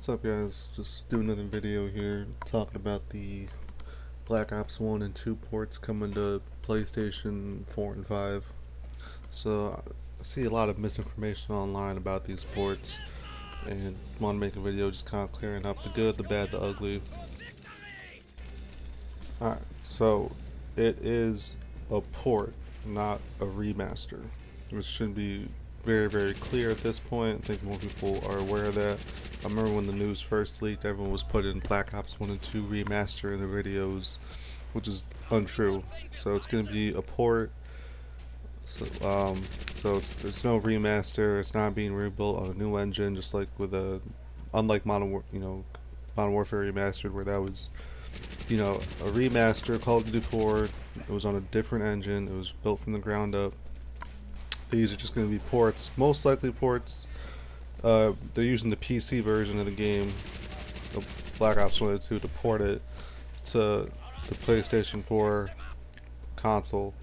What's up, guys? Just doing another video here talking about the Black Ops 1 and 2 ports coming to PlayStation 4 and 5. So I see a lot of misinformation online about these ports and want to make a video just kind of clearing up the good, the bad, the ugly. Alright, so it is a port, not a remaster, which should be very clear at this point. I think more people are aware of that. I remember when the news first leaked, everyone was putting Black Ops 1 and 2 remaster in the videos, which is untrue. So it's going to be a port. So it's no remaster. It's not being rebuilt on a new engine, just like with unlike Modern Warfare Remastered, where that was a remaster. Call of Duty 4. It was on a different engine. It was built from the ground up. These are just going to be ports, most likely ports. They're using the PC version of the game, Black Ops 1 and 2, to port it to the PlayStation 4 console.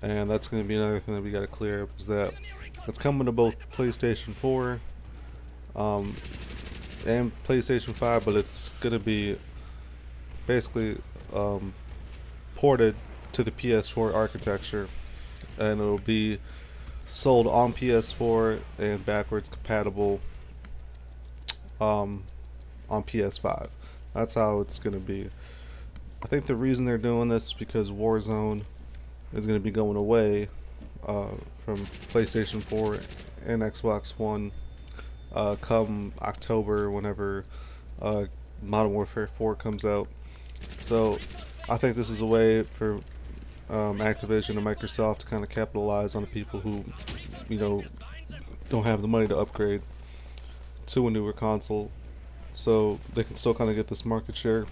And that's going to be another thing that we got to clear up, is that it's coming to both PlayStation 4 and PlayStation 5, but it's going to be basically ported to the PS4 architecture, and it'll be sold on PS4 and backwards compatible on PS5. That's how it's going to be. I think the reason they're doing this is because Warzone is going to be going away from PlayStation 4 and Xbox One come October, whenever Modern Warfare 4 comes out. So I think this is a way for Activision and Microsoft to kind of capitalize on the people who, don't have the money to upgrade to a newer console, so they can still kind of get this market share.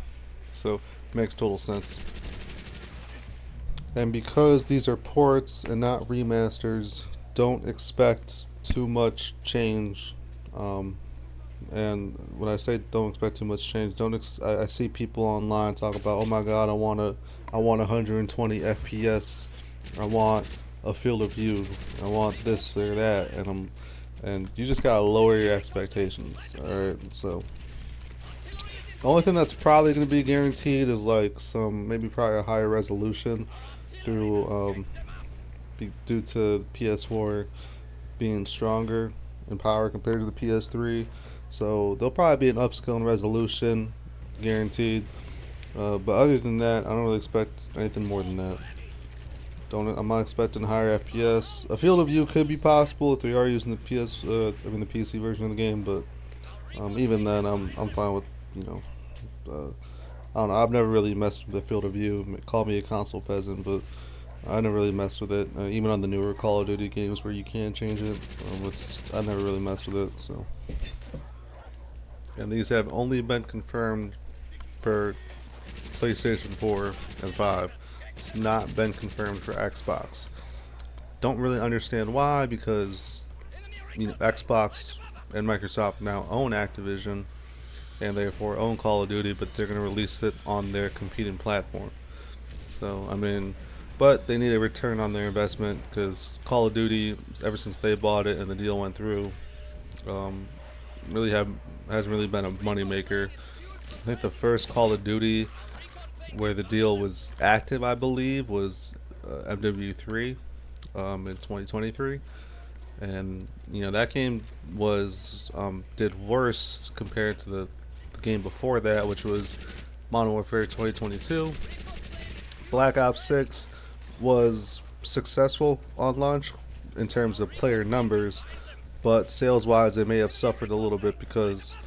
So it makes total sense. And because these are ports and not remasters, don't expect too much change. And when I say don't expect too much change, I see people online talk about, oh my god, I want 120 FPS, I want a field of view, I want this or that, and you just gotta lower your expectations. Alright, so the only thing that's probably going to be guaranteed is like maybe probably a higher resolution through due to the PS4 being stronger in power compared to the PS3. So there'll probably be an upscale in resolution guaranteed. But other than that, I don't really expect anything more than that. I'm not expecting higher FPS. A field of view could be possible if they are using the the PC version of the game, but even then, I'm fine with I don't know. I've never really messed with the field of view. Call me a console peasant, but I never really messed with it. Even on the newer Call of Duty games where you can change it, I never really messed with it. So, and these have only been confirmed for PlayStation 4 and 5. It's not been confirmed for Xbox. Don't really understand why, because Xbox and Microsoft now own Activision and therefore own Call of Duty, but they're going to release it on their competing platform. So but they need a return on their investment, because Call of Duty, ever since they bought it and the deal went through, hasn't really been a moneymaker. I think the first Call of Duty where the deal was active, I believe, was MW3 in 2023, and that game was did worse compared to the game before that, which was Modern Warfare 2022. Black Ops 6 was successful on launch in terms of player numbers, but sales-wise, it may have suffered a little bit because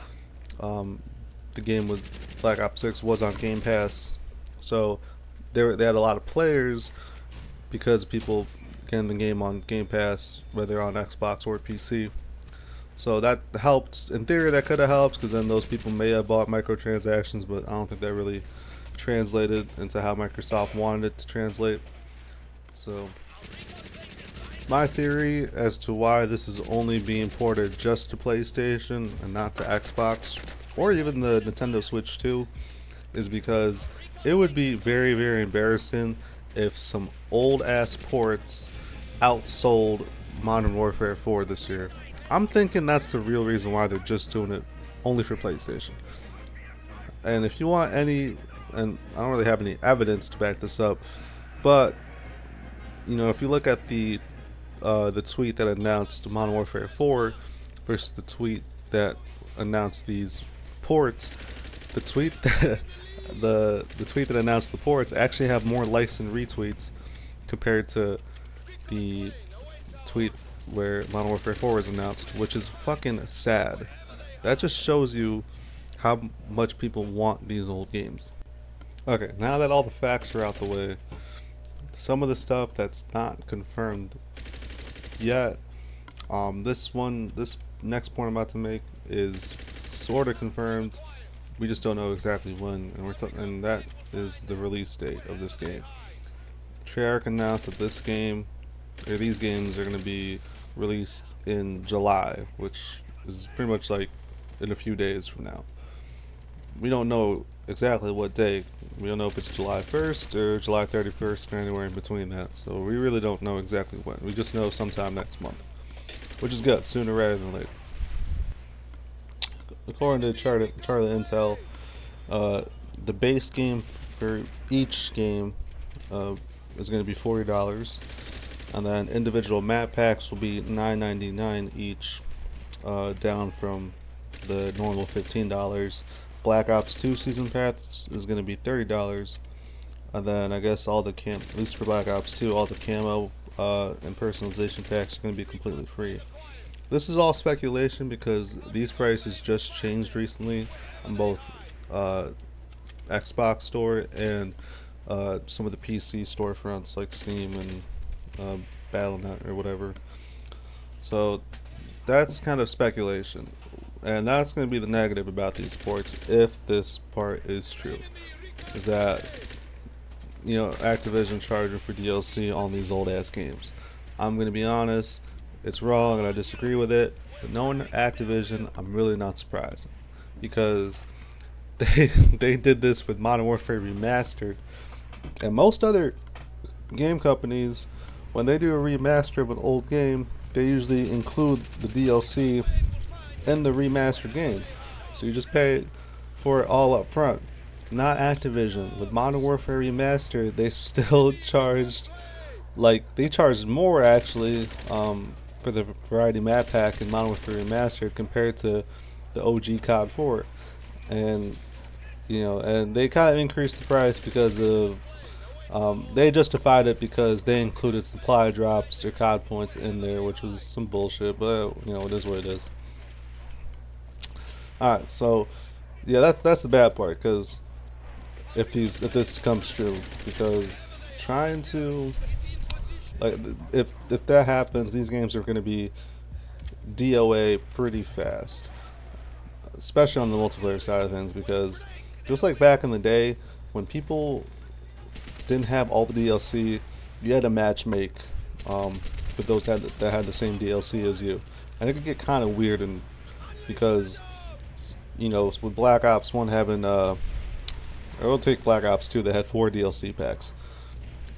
the game with Black Ops 6 was on Game Pass, so they had a lot of players because people getting the game on Game Pass, whether on Xbox or PC. So that helped. In theory, that could have helped, because then those people may have bought microtransactions, but I don't think that really translated into how Microsoft wanted it to translate. So my theory as to why this is only being ported just to PlayStation and not to Xbox or even the Nintendo Switch 2 is because it would be very embarrassing if some old ass ports outsold Modern Warfare 4 this year. I'm thinking that's the real reason why they're just doing it only for PlayStation. And if you want any, and I don't really have any evidence to back this up, but if you look at the tweet that announced Modern Warfare 4 versus the tweet that announced these ports, the tweet that the tweet that announced the ports actually have more likes and retweets compared to the tweet where Modern Warfare 4 was announced, which is fucking sad. That just shows you how much people want these old games. Okay, now that all the facts are out the way, some of the stuff that's not confirmed yet, this next point I'm about to make is sort of confirmed. We just don't know exactly when, and that is the release date of this game. Treyarch announced that these games are going to be released in July, which is pretty much like in a few days from now. We don't know exactly what day. We don't know if it's July 1st or July 31st or anywhere in between that. So we really don't know exactly when. We just know sometime next month, which is good, sooner rather than later. According to Charlie Intel, the base game for each game is going to be $40, and then individual map packs will be $9.99 each, down from the normal $15. Black Ops 2 Season Pass is going to be $30, and then I guess at least for Black Ops 2, all the camo and personalization packs are going to be completely free. This is all speculation because these prices just changed recently on both Xbox Store and some of the PC storefronts like Steam and Battle.net or whatever. So that's kind of speculation. And that's going to be the negative about these ports, if this part is true, is that Activision charging for DLC on these old ass games. I'm going to be honest, it's wrong and I disagree with it, but knowing Activision, I'm really not surprised, because they did this with Modern Warfare Remastered, and most other game companies, when they do a remaster of an old game, they usually include the DLC in the remastered game, so you just pay for it all up front. Not Activision. With Modern Warfare Remastered, they still charged more actually for the variety map pack in Modern Warfare Remastered compared to the OG COD 4, and and they kind of increased the price because of they justified it because they included supply drops or COD points in there, which was some bullshit, but it is what it is. Alright, so yeah, that's the bad part, because if this comes true, because trying to if that happens, these games are going to be DOA pretty fast, especially on the multiplayer side of things, because just like back in the day when people didn't have all the DLC, you had to match make with those that had the same DLC as you, and it could get kind of weird, and because with Black Ops 1 having, I will take Black Ops 2 that had 4 DLC packs.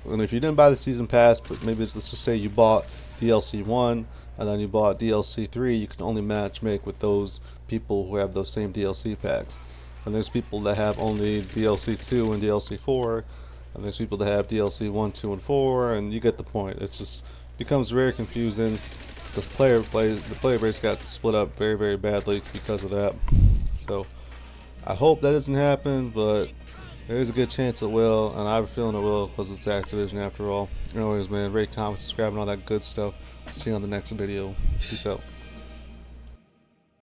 And if you didn't buy the Season Pass, but maybe let's just say you bought DLC 1 and then you bought DLC 3, you can only match make with those people who have those same DLC packs. And there's people that have only DLC 2 and DLC 4, and there's people that have DLC 1, 2, and 4, and you get the point. It's just becomes very confusing. The player base got split up very, very badly because of that. So I hope that doesn't happen, but there is a good chance it will, and I have a feeling it will because it's Activision after all. Anyways, man, rate, comment, subscribe, and all that good stuff. See you on the next video. Peace out.